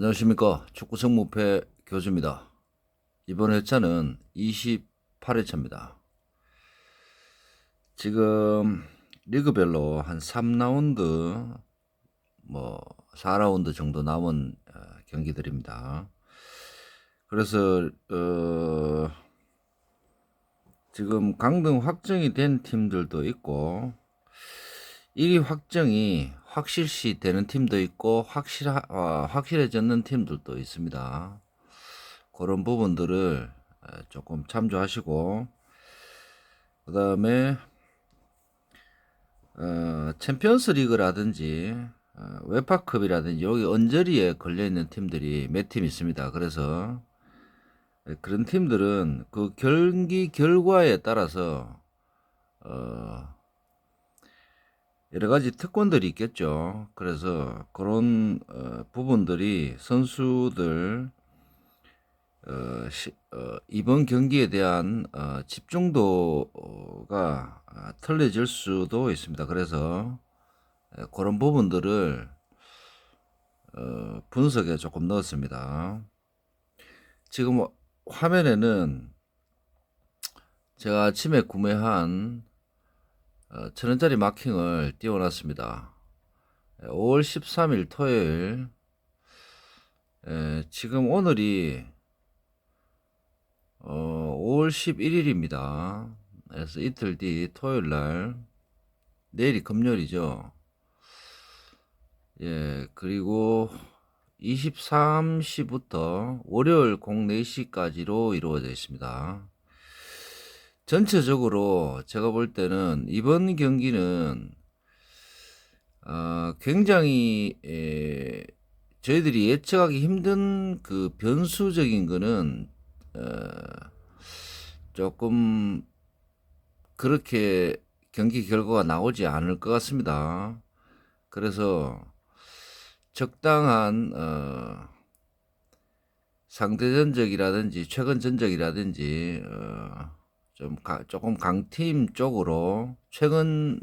안녕하십니까. 축구 성무패 교주입니다. 이번 회차는 28회차입니다. 지금 리그별로 한 3라운드, 4라운드 정도 남은 경기들입니다. 그래서 지금 강등 확정이 된 팀들도 있고 1위 확정이 확실시 되는 팀도 있고 확실해졌는 팀들도 있습니다. 그런 부분들을 조금 참조하시고, 그 다음에 챔피언스 리그라든지 웨파컵이라든지 여기 언저리에 걸려있는 팀들이 몇 팀 있습니다. 그래서 그런 팀들은 그 경기 결과에 따라서 여러 가지 특권들이 있겠죠. 그래서 그런 부분들이 선수들 이번 경기에 대한 집중도가 틀려질 수도 있습니다. 그래서 그런 부분들을 분석에 조금 넣었습니다. 지금 화면에는 제가 아침에 구매한 1,000원짜리 마킹을 띄워놨습니다. 5월 13일 토요일, 지금 오늘이 5월 11일입니다. 그래서 이틀 뒤 토요일 날, 내일이 금요일이죠. 그리고 23시부터 월요일 04시까지로 이루어져 있습니다. 전체적으로 제가 볼 때는 이번 경기는 굉장히 저희들이 예측하기 힘든 그 변수적인 거는 조금 그렇게 경기 결과가 나오지 않을 것 같습니다. 그래서 적당한 상대 전적이라든지 최근 전적이라든지 조금 강팀 쪽으로 최근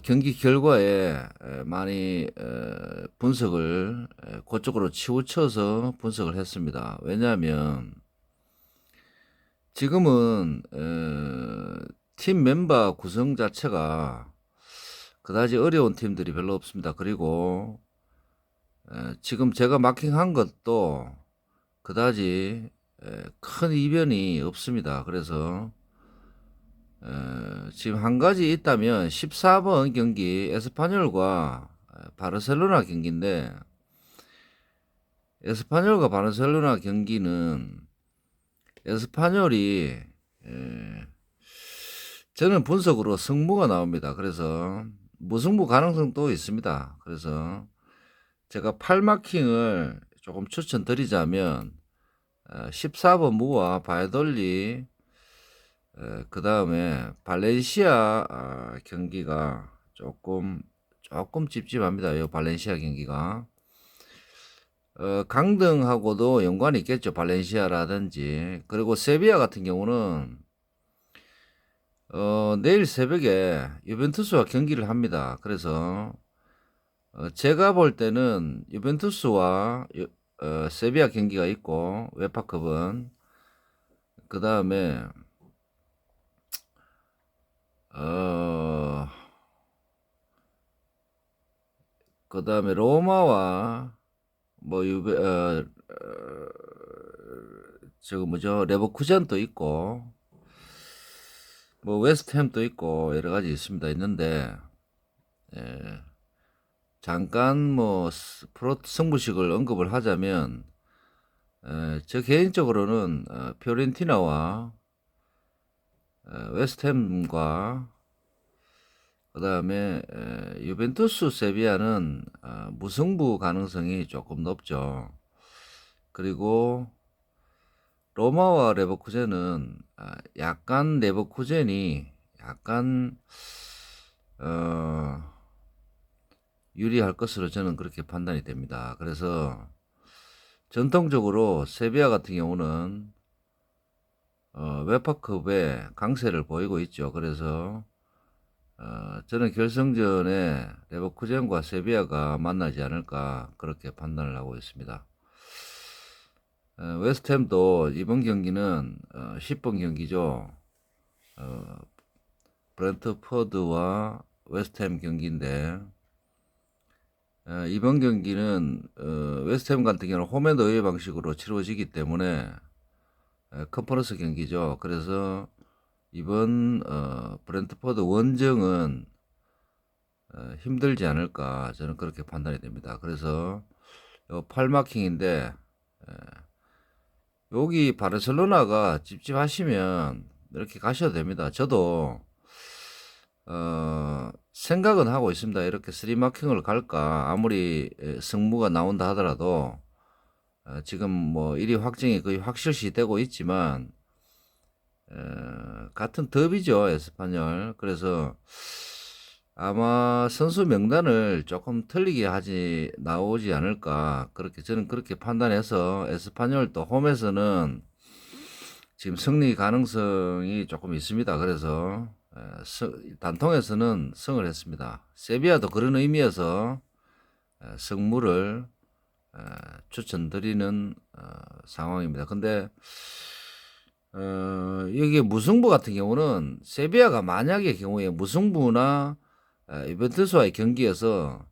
경기 결과에 많이 분석을 그쪽으로 치우쳐서 분석을 했습니다. 왜냐하면 지금은 팀 멤버 구성 자체가 그다지 어려운 팀들이 별로 없습니다. 그리고 지금 제가 마킹한 것도 그다지 큰 이변이 없습니다. 그래서 지금 한 가지 있다면 14번 경기 에스파뇰과 바르셀로나 경기인데, 에스파뇰과 바르셀로나 경기는 에스파뇰이 저는 분석으로 승부가 나옵니다. 그래서 무승부 가능성도 있습니다. 그래서 제가 팔마킹을 조금 추천드리자면 14번 무와 바이돌리, 그 다음에 발렌시아 경기가 조금 찝찝합니다. 이 발렌시아 경기가 강등하고도 연관이 있겠죠. 발렌시아라든지. 그리고 세비야 같은 경우는 내일 새벽에 유벤투스와 경기를 합니다. 그래서 제가 볼 때는 유벤투스와 세비야 경기가 있고, 웨파컵은 그 다음에 로마와 뭐 저거 뭐죠, 레버쿠젠도 있고 뭐 웨스트햄도 있고 여러 가지 있는데, 잠깐 뭐 프로 승부식을 언급을 하자면 저 개인적으로는 피오렌티나와 웨스트햄과 그 다음에 유벤투스 세비야는 무승부 가능성이 조금 높죠. 그리고 로마와 레버쿠젠은 약간 레버쿠젠이 약간 유리할 것으로 저는 그렇게 판단이 됩니다. 그래서 전통적으로 세비야 같은 경우는 웨파컵에 강세를 보이고 있죠. 그래서 저는 결승전에 레버쿠젠과 세비야가 만나지 않을까 그렇게 판단을 하고 있습니다. 웨스트햄도 이번 경기는 10번 경기죠. 브렌트포드와 웨스트햄 경기인데 이번 경기는 웨스트햄 같은 경우는 홈앤어웨이 방식으로 치러지기 때문에 컨퍼런스 경기죠. 그래서 이번 브렌트포드 원정은 힘들지 않을까 저는 그렇게 판단이 됩니다. 그래서 요 8마킹인데 여기 바르셀로나가 찝찝하시면 이렇게 가셔도 됩니다. 저도 생각은 하고 있습니다. 이렇게 3마킹을 갈까 아무리 승무가 나온다 하더라도 지금 뭐 1위 확정이 거의 확실시 되고 있지만 같은 더비죠 에스파뇰. 그래서 아마 선수 명단을 조금 틀리게 하지 나오지 않을까 그렇게 저는 그렇게 판단해서 에스파뇰 또 홈에서는 지금 승리 가능성이 조금 있습니다. 그래서 단통에서는 승을 했습니다. 세비야도 그런 의미에서 승무를 추천드리는 상황입니다. 근데 여기 무승부 같은 경우는 세비야가 만약의 경우에 무승부나 유벤투스와의 경기에서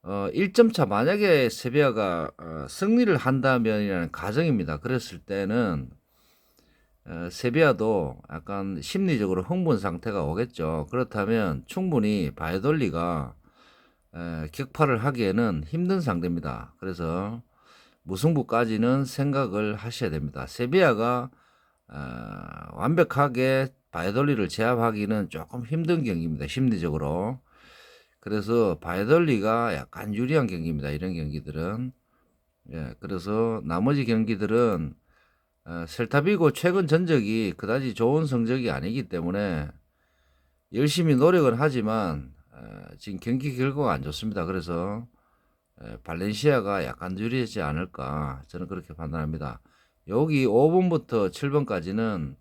1점 차 만약에 세비야가 승리를 한다면이라는 가정입니다. 그랬을 때는 세비야도 약간 심리적으로 흥분 상태가 오겠죠. 그렇다면 충분히 바이돌리가 격파를 하기에는 힘든 상대입니다. 그래서 무승부까지는 생각을 하셔야 됩니다. 세비야가 완벽하게 바이돌리를 제압하기는 조금 힘든 경기입니다. 심리적으로. 그래서 바이돌리가 약간 유리한 경기입니다. 이런 경기들은. 예, 그래서 나머지 경기들은 셀타비고 최근 전적이 그다지 좋은 성적이 아니기 때문에 열심히 노력은 하지만 지금 경기 결과가 안 좋습니다. 그래서 발렌시아가 약간 유리하지 않을까 저는 그렇게 판단합니다. 여기 5번부터 7번까지는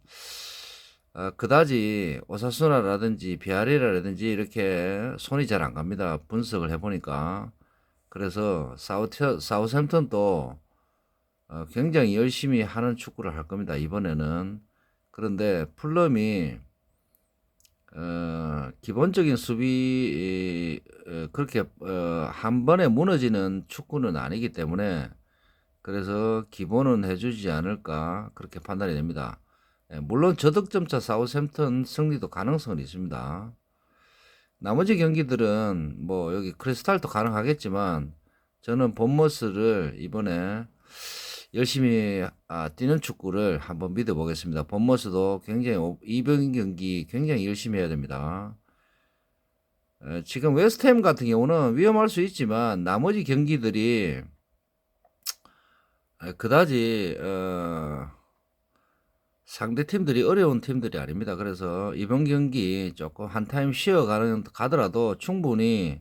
그다지 오사수나라든지 비아리라든지 이렇게 손이 잘 안 갑니다. 분석을 해보니까. 그래서 사우샘턴도 굉장히 열심히 하는 축구를 할 겁니다. 이번에는. 그런데 풀럼이 기본적인 수비 그렇게 한 번에 무너지는 축구는 아니기 때문에 그래서 기본은 해주지 않을까 그렇게 판단이 됩니다. 물론 저득점차 사우샘턴 승리도 가능성은 있습니다. 나머지 경기들은 뭐 여기 크리스탈도 가능하겠지만 저는 본머스를 이번에 열심히 뛰는 축구를 한번 믿어보겠습니다. 본머스도 굉장히 이번 경기 굉장히 열심히 해야 됩니다. 지금 웨스트햄 같은 경우는 위험할 수 있지만 나머지 경기들이 그다지 상대 팀들이 어려운 팀들이 아닙니다. 그래서 이번 경기 조금 한 타임 가더라도 충분히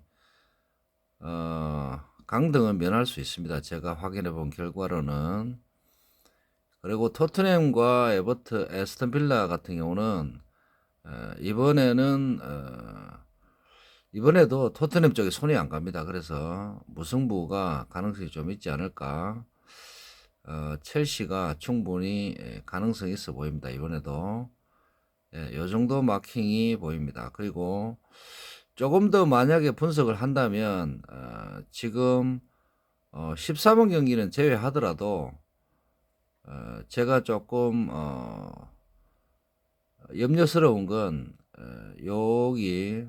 강등은 면할 수 있습니다. 제가 확인해 본 결과로는. 그리고 토트넘과 에스턴 빌라 같은 경우는 이번에도 토트넘 쪽에 손이 안 갑니다. 그래서 무승부가 가능성이 좀 있지 않을까. 첼시가 충분히 가능성이 있어 보입니다. 이번에도 요 정도 마킹이 보입니다. 그리고 조금 더 만약에 분석을 한다면 지금 13번 경기는 제외하더라도 제가 조금 염려스러운 건 여기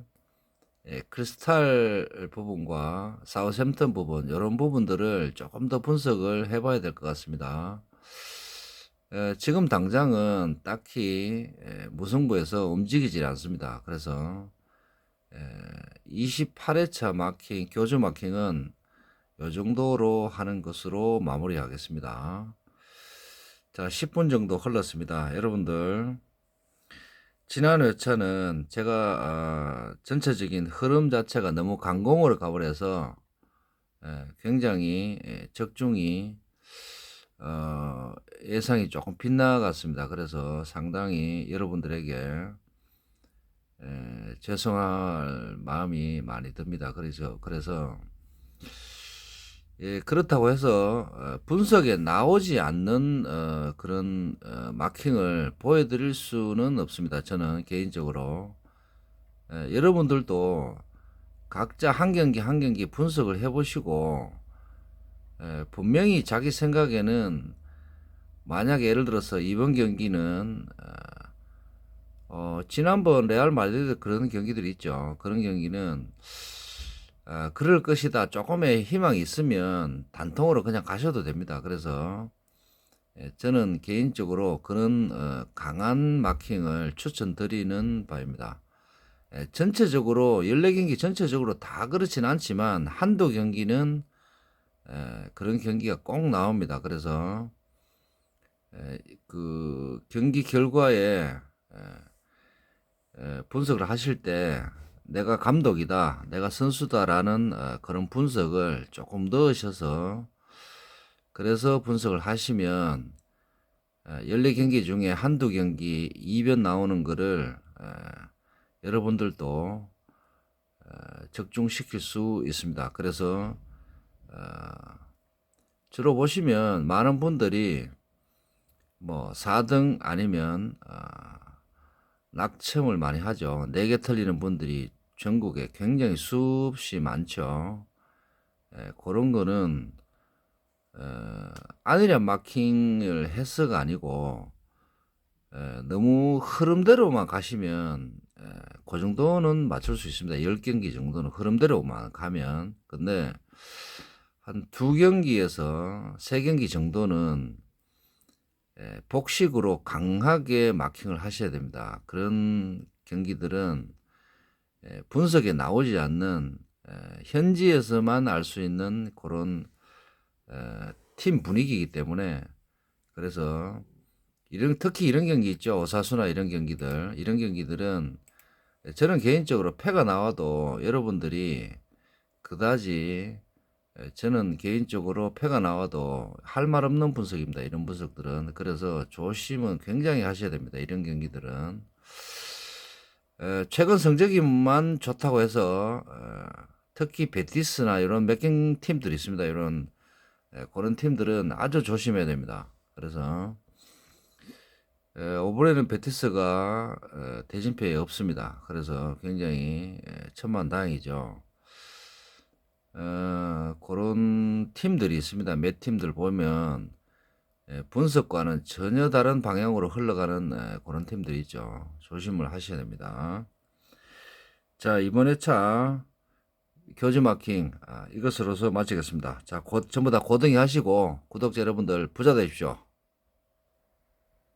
크리스탈 부분과 사우샘턴 부분 이런 부분들을 조금 더 분석을 해봐야 될 것 같습니다. 지금 당장은 딱히 무승부에서 움직이질 않습니다. 그래서 28회차 마킹, 교주 마킹은 이 정도로 하는 것으로 마무리하겠습니다. 자, 10분 정도 흘렀습니다. 여러분들 지난 회차는 제가 전체적인 흐름 자체가 너무 강공으로 가버려서 굉장히 적중이 예상이 조금 빗나갔습니다. 그래서 상당히 여러분들에게 죄송할 마음이 많이 듭니다. 그래서 예, 그렇다고 해서 분석에 나오지 않는 그런 마킹을 보여드릴 수는 없습니다. 저는 개인적으로 여러분들도 각자 한 경기 한 경기 분석을 해보시고 분명히 자기 생각에는 만약에 예를 들어서 이번 경기는 지난번 레알 마드리드 그런 경기들이 있죠. 그런 경기는 그럴 것이다. 조금의 희망이 있으면 단통으로 그냥 가셔도 됩니다. 그래서 저는 개인적으로 그런 강한 마킹을 추천드리는 바입니다. 전체적으로 14경기 전체적으로 다 그렇진 않지만 한두 경기는 그런 경기가 꼭 나옵니다. 그래서 그 경기 결과에 분석을 하실 때 내가 감독이다, 내가 선수다라는 그런 분석을 조금 넣으셔서 그래서 분석을 하시면 14경기 중에 한두 경기 이변 나오는 거를 여러분들도 적중시킬 수 있습니다. 그래서 주로 보시면 많은 분들이 뭐 4등 아니면 낙첨을 많이 하죠. 4개 틀리는 분들이 전국에 굉장히 수없이 많죠. 그런 거는 안일한 마킹을 해서가 아니고 너무 흐름대로만 가시면 그 정도는 맞출 수 있습니다. 10경기 정도는 흐름대로만 가면. 근데 한 2경기에서 3경기 정도는 복식으로 강하게 마킹을 하셔야 됩니다. 그런 경기들은 분석에 나오지 않는 현지에서만 알 수 있는 그런 팀 분위기이기 때문에 그래서 특히 이런 경기 있죠. 오사수나 이런 경기들은 저는 개인적으로 패가 나와도 여러분들이 그다지 저는 개인적으로 패가 나와도 할 말 없는 분석입니다. 이런 분석들은. 그래서 조심은 굉장히 하셔야 됩니다. 이런 경기들은. 최근 성적이만 좋다고 해서 특히 베티스나 이런 몇경 팀들이 있습니다. 이런 그런 팀들은 아주 조심해야 됩니다. 그래서 이번에는 베티스가 대진표에 없습니다. 그래서 굉장히 천만다행이죠. 그런 팀들이 있습니다. 몇 팀들 보면 분석과는 전혀 다른 방향으로 흘러가는 그런 팀들이 있죠. 조심을 하셔야 됩니다. 자, 이번 회차 교지 마킹 이것으로서 마치겠습니다. 자, 전부 다 고등이 하시고 구독자 여러분들 부자 되십시오.